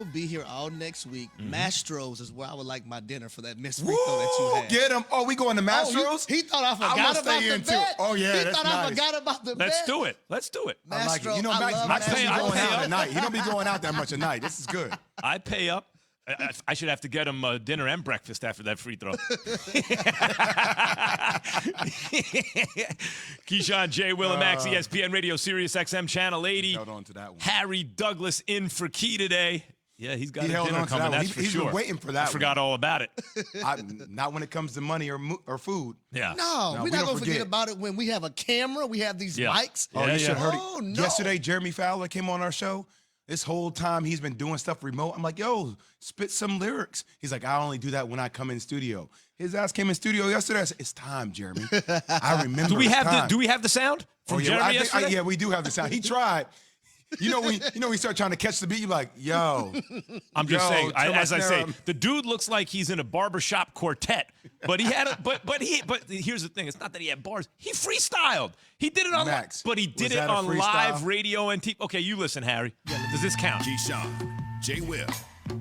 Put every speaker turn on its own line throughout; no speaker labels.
be here all next week. Mastro's is where I would like my dinner for that missed free throw that you had.
Get him. Oh, we going to Mastro's?
He thought I forgot about the bet.
Oh, yeah,
he
that's
thought I forgot about the bet.
Let's do it. Let's do it.
I like it. You know,
I love
Max be
Mastro.
going out at night. He don't be going out that much at night. This is good.
I pay up. I should have to get him dinner and breakfast after that free throw. Keyshawn, J. Will, and Max, ESPN Radio, Sirius XM, Channel 80.
Held on to that one.
Harry Douglas in for Key today. Yeah, he's got a
held
dinner
on to
coming,
that one.
that's for
He's
sure.
been waiting for that
I forgot all about it.
Not when it comes to money or food.
Yeah.
No, we're
we
not
don't
going to forget
forget.
about it when we have a camera, we have these mics.
Oh, you should have heard it.
Oh, no.
Yesterday, Jeremy Fowler came on our show. This whole time, he's been doing stuff remote. I'm like, yo, spit some lyrics. He's like, I only do that when I come in studio. His ass came in studio yesterday. I said, it's time, Jeremy. I remember.
Do we have the sound from Jeremy yesterday?
Yeah, we do have the sound. He tried. You know when you start trying to catch the beat, you're like, yo.
I'm just saying, as I say,
Masnera.
the dude looks like he's in a barbershop quartet. But he had but here's the thing, it's not that he had bars. He freestyled. He did it on
Max,
but he did
was
it
that a
on
freestyle?
live radio and TV. Okay, you listen, Harry. Does this count?
Keyshawn, J. Will,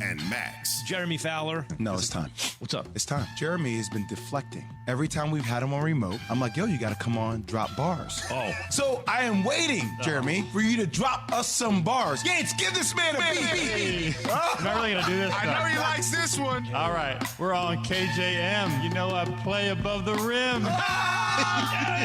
and Max.
Jeremy Fowler.
No, it's time.
What's up?
It's time. Jeremy has been deflecting. Every time we've had him on remote, I'm like, yo, you got to come on, drop bars.
Oh.
So I am waiting, Jeremy, for you to drop us some bars. Yates, give this man a beat.
I'm not really going to do this
I
stuff.
know he likes this one.
All right, we're on KJM. You know I play above the rim.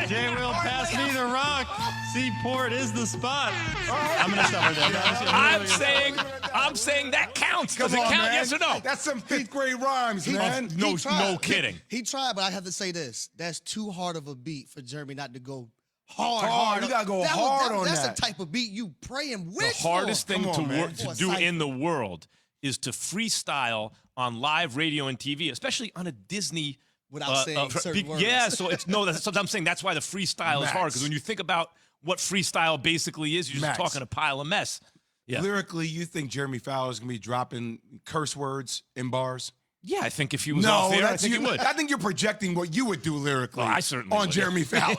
J. Will pass me the rock. Seaport is the spot. I'm going to stop right there.
I'm saying that counts. Does
Come
it
on,
count?
man.
Yes or no?
That's some 5th grade rhymes, man.
No,
tried.
no kidding.
He tried, but I have to say this. That's too hard of a beat for Jeremy not to go hard.
You got to go hard on that.
That's the type of beat you pray and wish
The hardest
for.
thing
Come on, man.
to do in the world is to freestyle on live radio and TV, especially on a Disney.
Without saying certain words.
Yeah, so that's what I'm saying. That's why the freestyle is hard, because when you think about what freestyle basically is, you're just
Max.
talking a pile of mess. Yeah.
Lyrically, you think Jeremy Fowler is going to be dropping curse words in bars?
Yeah, I think if he was off air, I think he would.
I think you're projecting what you would do lyrically
Well, I certainly
on
would.
Jeremy Fowler.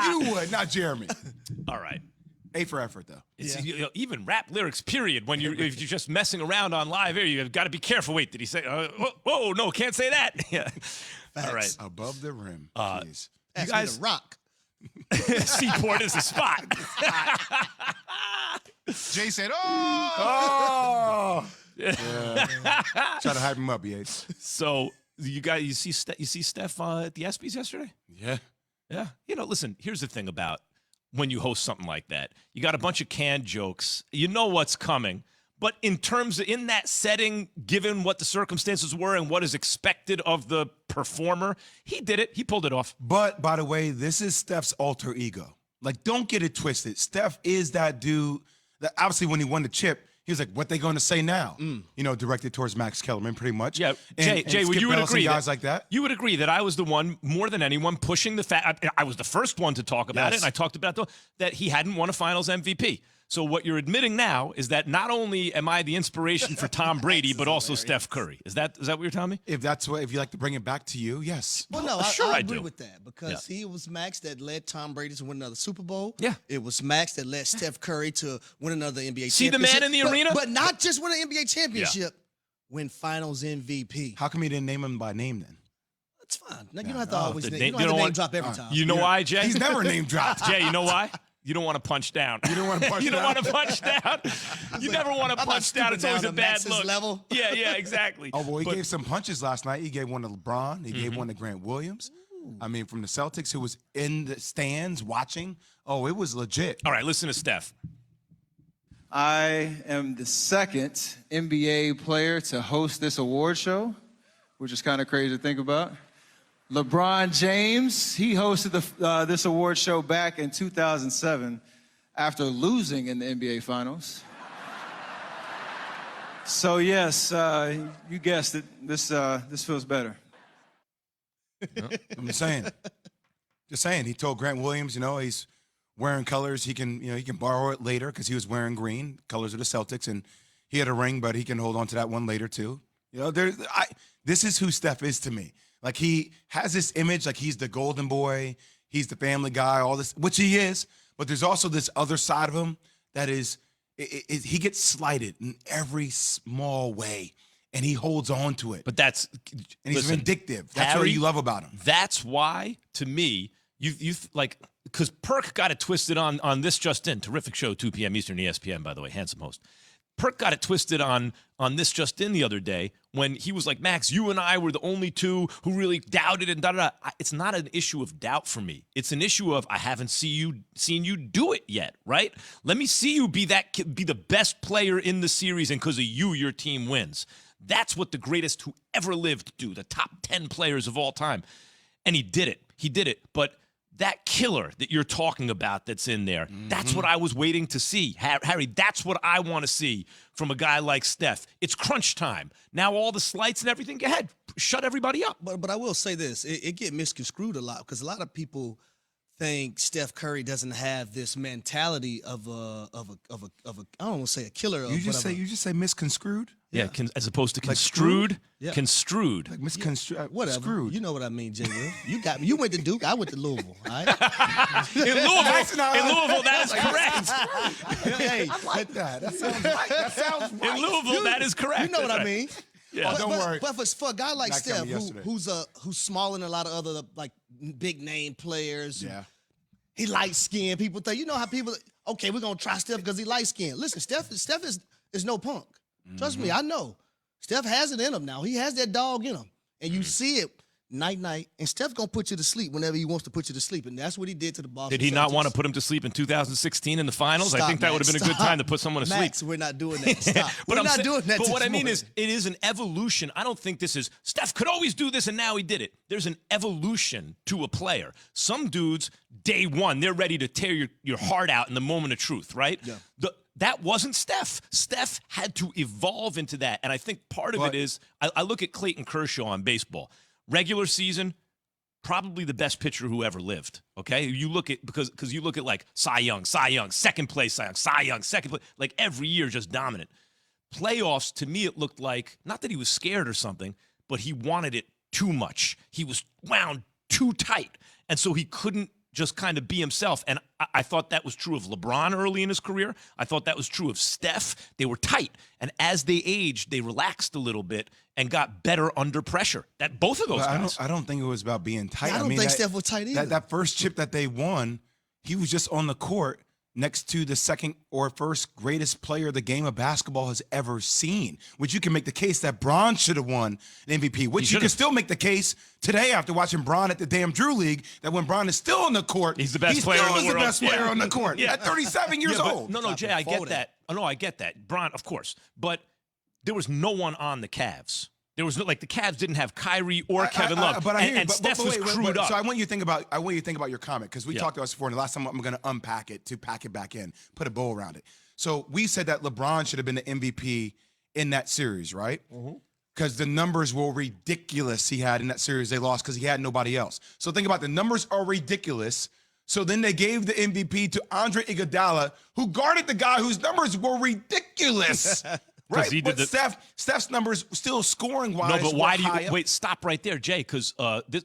You would, not Jeremy.
All right.
A for effort, though.
It's, even rap lyrics, period. When if you're just messing around on live air, you've got to be careful. Wait, did he say? Whoa, no, can't say that. Yeah. All right.
Above the rim, please.
Pass
You
me
guys-
the rock.
Seaport is the spot.
Jay said, oh.
Yeah. Try to hype him up, Yates.
So you see Steph at the ESPYS yesterday?
Yeah.
Yeah. Listen, here's the thing about when you host something like that. You got a bunch of canned jokes. You know what's coming. But in that setting, given what the circumstances were and what is expected of the performer, he did it. He pulled it off.
But, by the way, this is Steph's alter ego. Like, don't get it twisted. Steph is that dude that obviously when he won the chip, he was like, what they going to say now? Directed towards Max Kellerman, pretty much.
Yeah,
And
Jay,
Skip
you would
Bayless and
agree
guys like that.
You would agree that I was the one, more than anyone, pushing the fact. I was the first one to talk about it,
Yes.
and I talked about that he hadn't won a Finals MVP. So what you're admitting now is that not only am I the inspiration for Tom Brady, but also Steph Curry. Is that what you're telling me?
If you like to bring it back to you, yes.
Well, no,
Sure
I
I
agree
do.
with that because he was Max that led Tom Brady to win another Super Bowl.
Yeah.
It was Max that led Steph Curry to win another NBA
See the
championship.
man in the
But-
arena?
But not just win an NBA championship, win Finals MVP.
How come you didn't name him by name then?
That's fine. Now, you don't have to always
the
name,
name-
you don't
you
have to
don't
name
want-
drop every time.
You know why, Jay?
He's never name dropped.
Jay, you know why? You don't want to punch down. You
don't want to punch
You don't
down?
want to punch down. You never want to
I'm not
punch down. It's
stooping
always a
down to
bad
Max's
look.
level.
Yeah, exactly.
Oh, well, he
But-
gave some punches last night. He gave one to LeBron. He gave one to Grant Williams. I mean, from the Celtics, who was in the stands watching. Oh, it was legit.
All right, listen to Steph.
I am the second NBA player to host this award show, which is kind of crazy to think about. LeBron James, he hosted this award show back in 2007 after losing in the NBA Finals. So yes, you guessed it. This feels better.
I'm just saying. He told Grant Williams, he's wearing colors. He can borrow it later because he was wearing green colors of the Celtics, and he had a ring, but he can hold on to that one later too. This is who Steph is to me. Like, he has this image, like he's the golden boy, he's the family guy, all this, which he is. But there's also this other side of him that is he gets slighted in every small way, and he holds on to it.
But that's
and he's vindictive. That's
Harry,
what you love about him.
That's why, to me, you like, because Perk got it twisted on This Just In. Terrific show, 2 p.m. Eastern, ESPN, by the way, handsome host. Perk got it twisted on This Just In the other day when he was like, Max, you and I were the only two who really doubted and da-da-da. It's not an issue of doubt for me. It's an issue of I haven't seen you do it yet, right? Let me see you be the best player in the series, and because of you, your team wins. That's what the greatest who ever lived do, the top 10 players of all time. And he did it. He did it. But that killer that you're talking about that's in there, that's what I was waiting to see. Harry, that's what I want to see from a guy like Steph. It's crunch time. Now all the slights and everything, go ahead, shut everybody up.
But I will say this, it get misconstrued a lot because a lot of people think Steph Curry doesn't have this mentality of a I don't want to say a killer.
You just say misconstrued.
Yeah, as opposed to construed.
screwed? Yeah.
Construed.
Like misconstrued.
Whatever.
Screwed.
You know what I mean, Jay Will. You got me. You went to Duke. I went to Louisvil. All right.
In Louisville, that is correct.
Hey,
I like that. That sounds right. That sounds right.
In Louisville, that is correct.
you know what
That's
I
right.
mean.
Yeah.
Oh, don't worry.
But for a guy like
Back
Steph,
at me yesterday.
who's smaller than a lot of other like big name players.
Yeah.
He light skinned. People think, you know how people, okay, we're gonna try Steph because he light skinned. Listen, Steph is no punk. Trust me, I know. Steph has it in him now. He has that dog in him. And you see it night. And Steph's gonna put you to sleep whenever he wants to put you to sleep. And that's what he did to the Boston
Did he not
Celtics.
want to put him to sleep in 2016 in the finals? I
Stop,
think that would have been a good
Max,
time to put someone to
Max,
sleep.
we're not doing that. Stop.
But
We're not doing that.
But what
this
I mean
morning.
is, it is an evolution. I don't think this is Steph could always do this and now he did it. There's an evolution to a player. Some dudes, day one, they're ready to tear your heart out in the moment of truth, right?
Yeah.
That wasn't Steph. Steph had to evolve into that. And I think part of it is, I look at Clayton Kershaw on baseball. Regular season, probably the best pitcher who ever lived. Okay, you look at because you look at like Cy Young, second place Cy Young, second place, like every year just dominant. Playoffs, to me, it looked like not that he was scared or something, but he wanted it too much. He was wound too tight, and so he couldn't just kind of be himself. And I thought that was true of LeBron early in his career. I thought that was true of Steph. They were tight, and as they aged, they relaxed a little bit and got better under pressure. That both of those guys.
I don't think it was about being tight.
I don't think Steph was tight either.
That first chip that they won, he was just on the court next to the second or first greatest player the game of basketball has ever seen, which you can make the case that Bron should have won an MVP, which you can still make the case today after watching Bron at the damn Drew League that when Bron is still on the court,
He's the best player in the world.
He still is the best player on the court at 37 years old.
No, Jay, I get that. Oh, no, I get that. Bron, of course. But there was no one on the Cavs. There was no, like, the Cavs didn't have Kyrie or Kevin Love, and Steph was crewed up.
So I want you to think about your comment because we talked about this before, and the last time I'm going to unpack it to pack it back in, put a bow around it. So we said that LeBron should have been the MVP in that series, right? Because the numbers were ridiculous he had in that series. They lost because he had nobody else. So think about the numbers are ridiculous. So then they gave the MVP to Andre Iguodala, who guarded the guy whose numbers were ridiculous. Right,
he did
but Steph's numbers still scoring wise.
No, but why do you
up.
wait? Stop right there, Jay. Because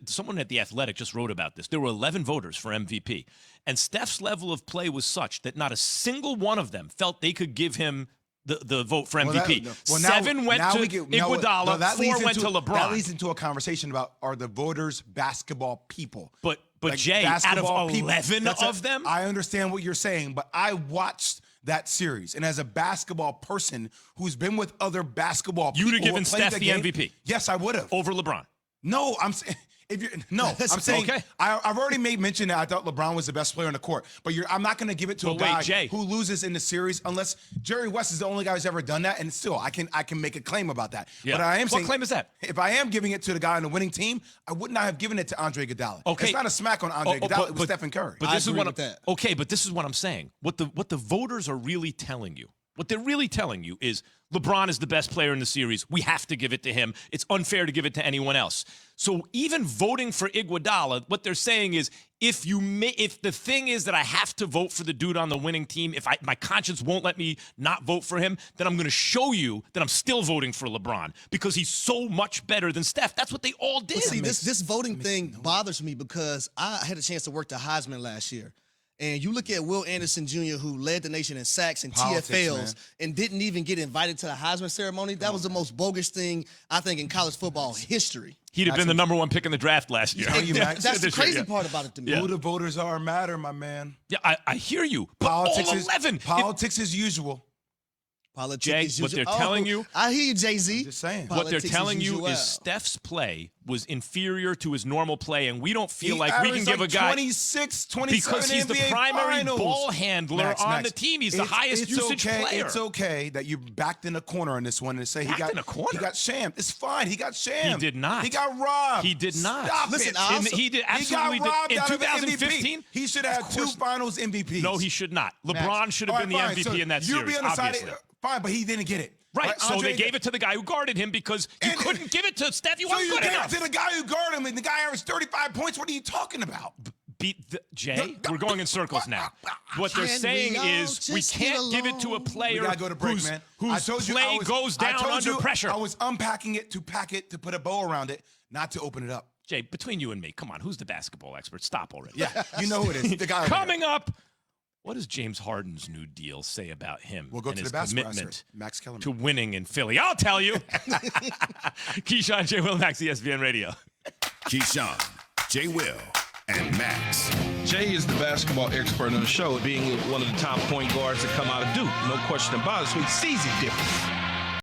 someone at the Athletic just wrote about this. There were 11 voters for MVP, and Steph's level of play was such that not a single one of them felt they could give him the vote for MVP. Seven went to Iguodala, 4 went to LeBron.
That leads into a conversation about are the voters basketball people?
But
Like
Jay, out of 11 of them,
I understand what you're saying, but I watched that series, and as a basketball person who's been with other basketball people,
you'd have given Steph the MVP.
Yes, I would have
over LeBron.
No, I'm saying. I'm saying
okay.
I've already made mention that I thought LeBron was the best player on the court, but I'm not going to give it to a guy
Jay.
who loses in the series unless Jerry West is the only guy who's ever done that, and still I can make a claim about that.
Yeah.
But I am saying,
what claim is that?
If I am giving it to the guy on the winning team, I would not have given it to Andre Iguodala.
Okay,
it's not a smack on Andre Iguodala. It was Stephen Curry.
But this is what
that.
But this is what I'm saying. What the voters are really telling you. What they're really telling you is LeBron is the best player in the series. We have to give it to him. It's unfair to give it to anyone else. So even voting for Iguodala, what they're saying is if the thing is that I have to vote for the dude on the winning team, if my conscience won't let me not vote for him, then I'm going to show you that I'm still voting for LeBron because he's so much better than Steph. That's what they all did.
See, this voting thing bothers me because I had a chance to work the Heisman last year. And you look at Will Anderson Jr., who led the nation in sacks and
Politics,
TFLs
man.
and didn't even get invited to the Heisman ceremony. That was the most bogus thing, I think, in college football history.
He'd have been the number 1 pick in the draft last year.
Tell you, Max.
That's the
This year,
crazy
yeah.
part about it to me.
Yeah.
Who the voters are matter, my man.
Yeah, I hear you. But
Politics
all
is
11.
politics as usual.
Politics
Jay,
is
what
usual-
they're telling you-
I hear you, Jay-Z.
Just saying.
What they're
Politics
telling you
usual.
is Steph's play was inferior to his normal play, and we don't feel
He
like we can
averaged
give
like
a guy
26, 27
because he's the
NBA
primary
finals.
ball handler
Max,
on
Max,
the team. He's the
it's-
highest
it's
usage
okay,
player.
It's okay that you backed in a corner on this one and say
Backed
he got
in a corner?
He got shammed. It's fine. He got shammed.
He did not.
He got robbed.
He did not.
Stop
Listen,
it.
I also-
he did absolutely
He got robbed
did. In
out of an
2015,
MVP. He should have had 2 Finals MVPs.
no, he should not. LeBron should have been the MVP in that
you'll
series,
be on the
obviously.
side. Fine, but he didn't get it.
Right, so
Andre
they gave it to the guy who guarded him because you
And-
couldn't give it to Steph. You
So
weren't
you
good
gave
enough.
it to the guy who guarded him, and the guy averaged 35 points. What are you talking about?
Jay, we're going in circles now. What they're
Can
saying
we all
is we
just get
can't give it to a
along?
player
We gotta go to break,
whose,
man.
whose
I told you
play
I was-
goes
I
down
told
under
you
pressure.
I was unpacking it to pack it to put a bow around it, not to open it up.
Jay, between you and me, come on, who's the basketball expert? Stop already.
Yeah, you know who it is. The guy over there.
Coming up, what does James Harden's new deal say about him
We'll go
and
to
his
the basketball
commitment
expert, Max Kellerman.
to winning in Philly? I'll tell you. Keyshawn, J. Will, Max, ESPN Radio.
Keyshawn, J. Will, and Max.
Jay is the basketball expert on the show, being one of the top point guards to come out of Duke. No question about it, so he sees it different.